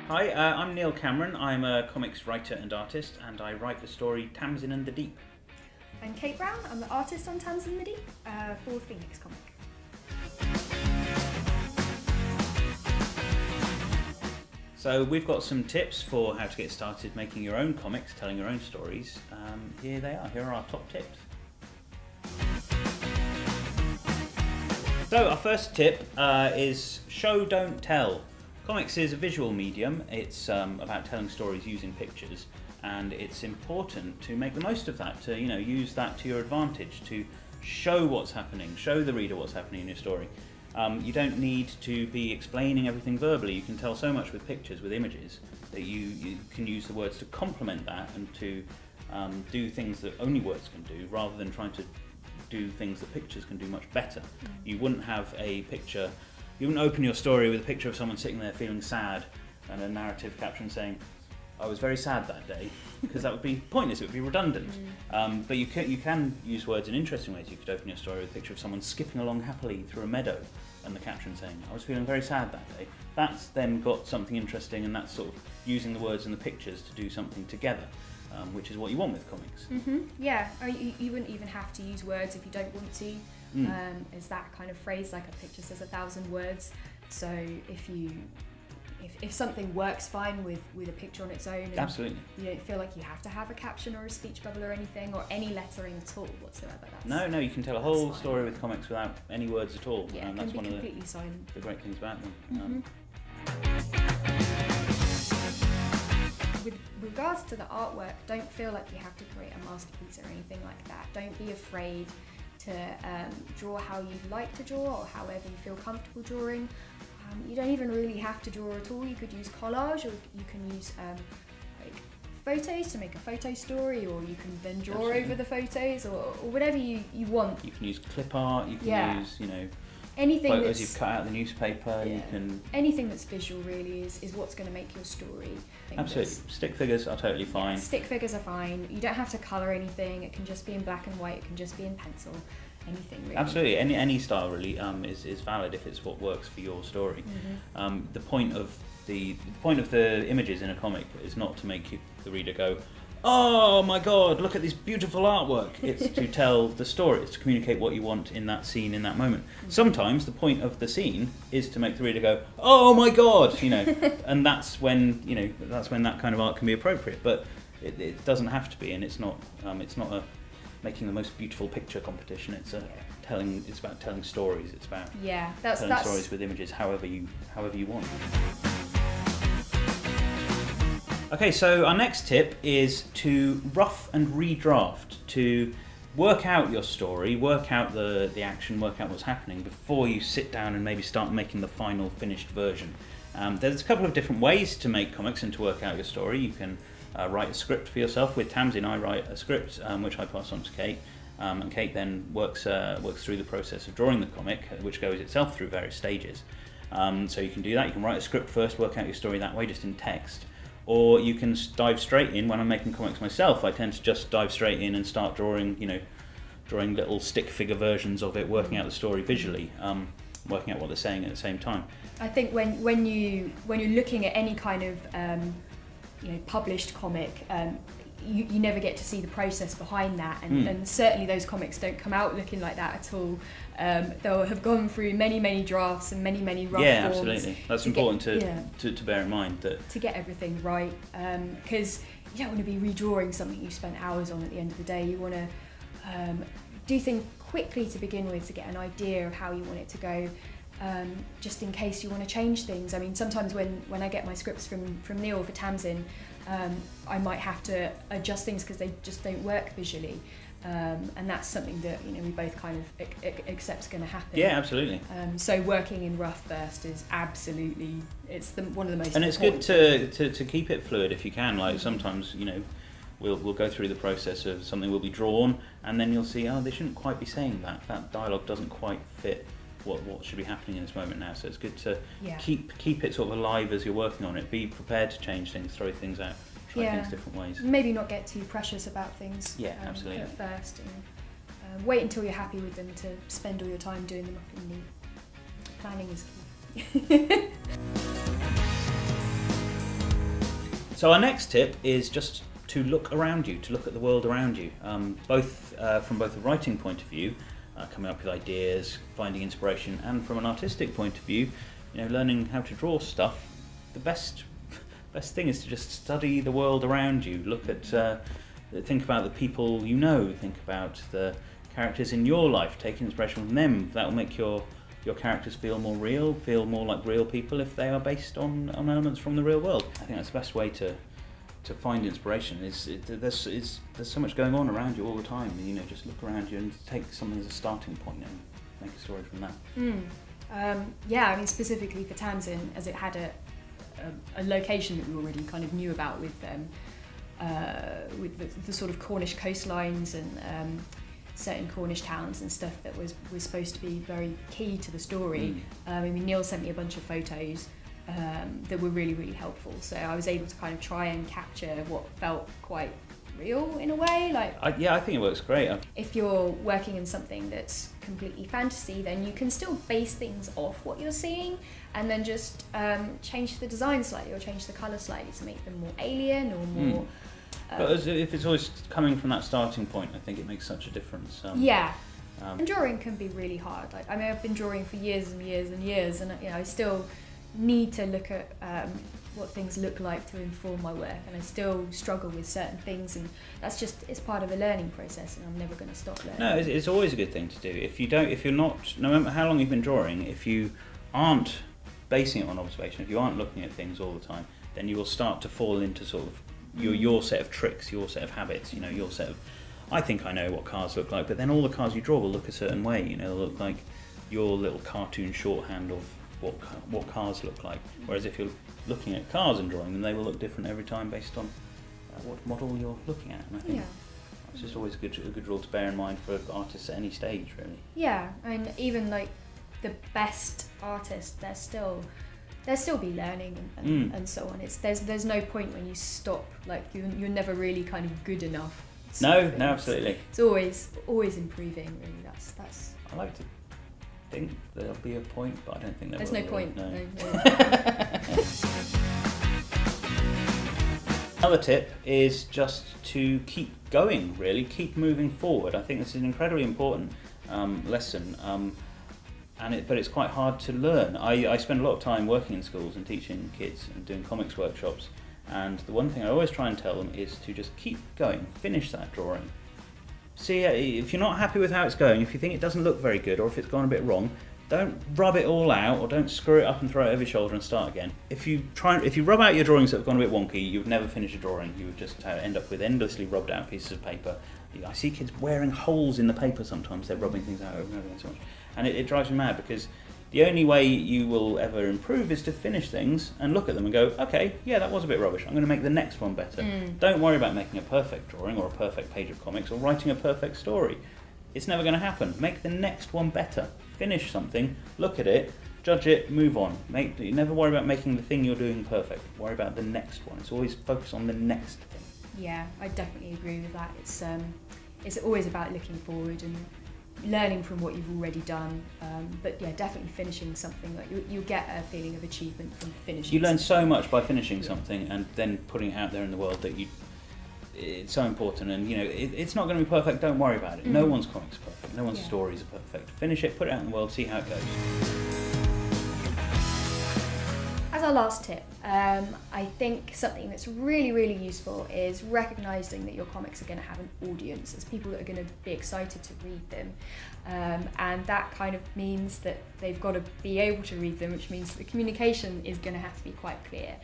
Hi, I'm Neill Cameron. I'm a comics writer and artist, and I write the story Tamsin and the Deep. I'm Kate Brown. I'm the artist on Tamsin and the Deep for Phoenix comic. So we've got some tips for how to get started making your own comics, telling your own stories. Here they are. Here are our top tips. So our first tip is show, don't tell. Comics is a visual medium. It's about telling stories using pictures, and it's important to make the most of that, to use that to your advantage, to show what's happening, show the reader what's happening in your story. You don't need to be explaining everything verbally. You can tell so much with pictures, with images, that you can use the words to complement that and to do things that only words can do, rather than trying to do things that pictures can do much better. You wouldn't have a picture, you wouldn't open your story with a picture of someone sitting there feeling sad and a narrative caption saying, "I was very sad that day," because that would be pointless, it would be redundant. But you can use words in interesting ways. You could open your story with a picture of someone skipping along happily through a meadow and the caption saying, "I was feeling very sad that day." That's then got something interesting, and that's sort of using the words and the pictures to do something together, which is what you want with comics. Yeah, or you wouldn't even have to use words if you don't want to. Is that kind of phrase, like a picture says 1,000 words. So if something works fine with a picture on its own, and Absolutely. you don't feel like you have to have a caption or a speech bubble or anything, or any lettering at all whatsoever. No, you can tell a whole story with comics without any words at all. Yeah, That's can be one of completely silent. the great things about them. With regards to the artwork, don't feel like you have to create a masterpiece or anything like that. Don't be afraid to draw how you'd like to draw, or however you feel comfortable drawing. You don't even really have to draw at all. You could use collage, or you can use like photos to make a photo story, or you can then draw over the photos, or whatever you want. You can use clip art, you can use anything photos you've cut out of the newspaper. You can anything that's visual really is what's going to make your story. Absolutely. Stick figures are totally fine. Yeah, stick figures are fine. You don't have to colour anything. It can just be in black and white. It can just be in pencil. Anything really. Absolutely. Any style really is valid if it's what works for your story. The point of the images in a comic is not to make the reader go, "Oh my God, look at this beautiful artwork." It's to tell the story. It's to communicate what you want in that scene, in that moment. Sometimes the point of the scene is to make the reader go, "Oh my God," and that's when that kind of art can be appropriate. But it doesn't have to be, and it's not a making the most beautiful picture competition. It's it's about telling stories. It's about telling stories with images, however you want. Okay, so our next tip is to rough and redraft, to work out your story, work out the action, work out what's happening before you sit down and maybe start making the final finished version. There's a couple of different ways to make comics and to work out your story. You can write a script for yourself. With Tamsin, I write a script which I pass on to Kate, and Kate then works through the process of drawing the comic, which goes itself through various stages. So you can do that. You can write a script first, work out your story that way, just in text. Or you can dive straight in. When I'm making comics myself, I tend to just dive straight in and start drawing little stick figure versions of it, working out the story visually, working out what they're saying at the same time. I think when you're looking at any kind of published comic, you never get to see the process behind that, and certainly those comics don't come out looking like that at all. They'll have gone through many drafts and many rough forms. Absolutely. That's important to bear in mind, that to get everything right, because you don't want to be redrawing something you've spent hours on at the end of the day. You want to do things quickly to begin with, to get an idea of how you want it to go, just in case you want to change things. I mean, sometimes when I get my scripts from Neil for Tamsin, I might have to adjust things because they just don't work visually, and that's something that we both kind of accept's going to happen. Yeah, absolutely. So working in rough first is absolutely one of the most. And it's good to keep it fluid if you can. Like sometimes we'll go through the process of something will be drawn, and then you'll see, oh, they shouldn't quite be saying that. That dialogue doesn't quite fit what should be happening in this moment now. So it's good to keep it sort of alive as you're working on it. Be prepared to change things, throw things out, try things different ways. Maybe not get too precious about things. Yeah, absolutely. At first, and wait until you're happy with them to spend all your time doing them up in neat. Planning is key. So our next tip is just to look around you, to look at the world around you, both from both a writing point of view, coming up with ideas, finding inspiration, and from an artistic point of view, learning how to draw stuff. The best thing is to just study the world around you. Look at, think about the people you know. Think about the characters in your life. Take inspiration from them. That will make your characters feel more real, feel more like real people if they are based on elements from the real world. I think that's the best way to find inspiration. There's so much going on around you all the time. Just look around you and take something as a starting point and make a story from that. Yeah, I mean specifically for Tamsin, as it had a location that we already kind of knew about with the sort of Cornish coastlines and certain Cornish towns and stuff that was supposed to be very key to the story. I mean, Neil sent me a bunch of photos that were really, really helpful. So I was able to kind of try and capture what felt quite real in a way. I think it works great. If you're working in something that's completely fantasy, then you can still base things off what you're seeing and then just change the design slightly or change the colour slightly to make them more alien or more... But if it's always coming from that starting point, I think it makes such a difference. And drawing can be really hard. I've been drawing for years and years and years, and I still need to look at what things look like to inform my work, and I still struggle with certain things, and it's part of the learning process, and I'm never going to stop learning. No, it's always a good thing to do. If you're not, no matter how long you've been drawing, if you aren't basing it on observation, if you aren't looking at things all the time, then you will start to fall into sort of your set of tricks, your set of habits, your set of, I think I know what cars look like, but then all the cars you draw will look a certain way, they'll look like your little cartoon shorthand of what cars look like. Whereas if you're looking at cars and drawing them, they will look different every time based on what model you're looking at. And I think it's just always a good rule to bear in mind for artists at any stage, really. Yeah, I mean, even like the best artists, they'll still be learning and so on. There's no point when you stop. Like you're never really kind of good enough. No, absolutely. It's always improving. Really, that's. I like to think there'll be a point, but I don't think there's no point. No. Another tip is just to keep going. Really, keep moving forward. I think this is an incredibly important lesson. But it's quite hard to learn. I spend a lot of time working in schools and teaching kids and doing comics workshops, and the one thing I always try and tell them is to just keep going, finish that drawing. See, if you're not happy with how it's going, if you think it doesn't look very good or if it's gone a bit wrong, don't rub it all out or don't screw it up and throw it over your shoulder and start again. If you rub out your drawings that have gone a bit wonky, you would never finish a drawing. You would just end up with endlessly rubbed out pieces of paper. I see kids wearing holes in the paper sometimes. They're rubbing things out over and over again so much. And it drives me mad because the only way you will ever improve is to finish things and look at them and go, okay, yeah, that was a bit rubbish. I'm going to make the next one better. Don't worry about making a perfect drawing or a perfect page of comics or writing a perfect story. It's never going to happen. Make the next one better. Finish something, look at it, judge it, move on. You never worry about making the thing you're doing perfect. Worry about the next one. It's always focus on the next thing. Yeah, I definitely agree with that. It's always about looking forward and learning from what you've already done, but yeah, definitely finishing something. Like you'll get a feeling of achievement from finishing. You learn so much by finishing something and then putting it out there in the world that it's so important. And it's not going to be perfect. Don't worry about it. No one's comics perfect. No one's stories are perfect. Finish it, put it out in the world, see how it goes. As our last tip, I think something that's really, really useful is recognising that your comics are going to have an audience. There's people that are going to be excited to read them, and that kind of means that they've got to be able to read them, which means the communication is going to have to be quite clear.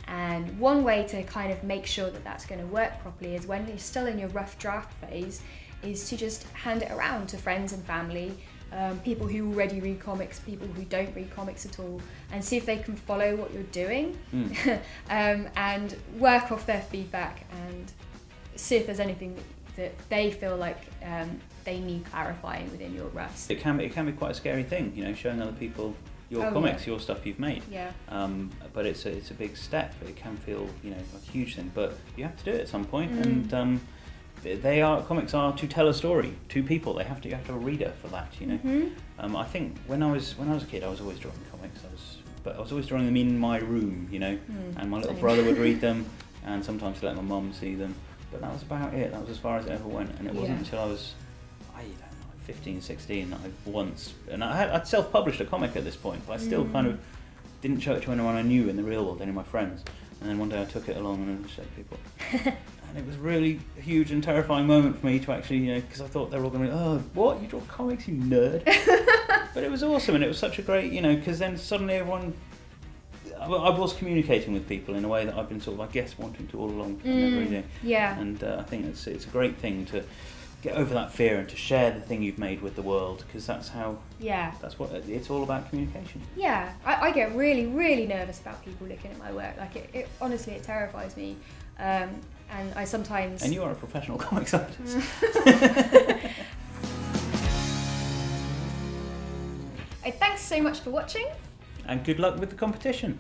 And one way to kind of make sure that that's going to work properly is when you're still in your rough draft phase, is to just hand it around to friends and family, people who already read comics, people who don't read comics at all, and see if they can follow what you're doing and work off their feedback and see if there's anything that they feel like they need clarifying within your roughs. It can be quite a scary thing, showing other people your comics, your stuff you've made. Yeah. But it's a big step. It can feel a huge thing, but you have to do it at some point. And comics are to tell a story to people. You have to have a reader for that. I think when I was a kid, I was always drawing comics. I was always drawing them in my room. And my little brother would read them. and sometimes to let my mum see them. But that was about it. That was as far as it ever went. And it wasn't until I was, I don't know, 15, 16 that I once, and I'd self-published a comic at this point, but I still kind of didn't show it to anyone I knew in the real world, any of my friends. And then one day I took it along and showed people. And it was really a huge and terrifying moment for me to actually, you know, because I thought they were all going to, oh, what? You draw comics, you nerd? But it was awesome, and it was such a great, you know, because then suddenly everyone, I was communicating with people in a way that I've been sort of, I guess, wanting to all along. And never really doing. Yeah. And I think it's a great thing to get over that fear and to share the thing you've made with the world, because that's how, that's what it's all about, communication. Yeah, I get really, really nervous about people looking at my work. Like, it honestly, it terrifies me. And I sometimes... And you are a professional comics artist. Thanks so much for watching. And good luck with the competition.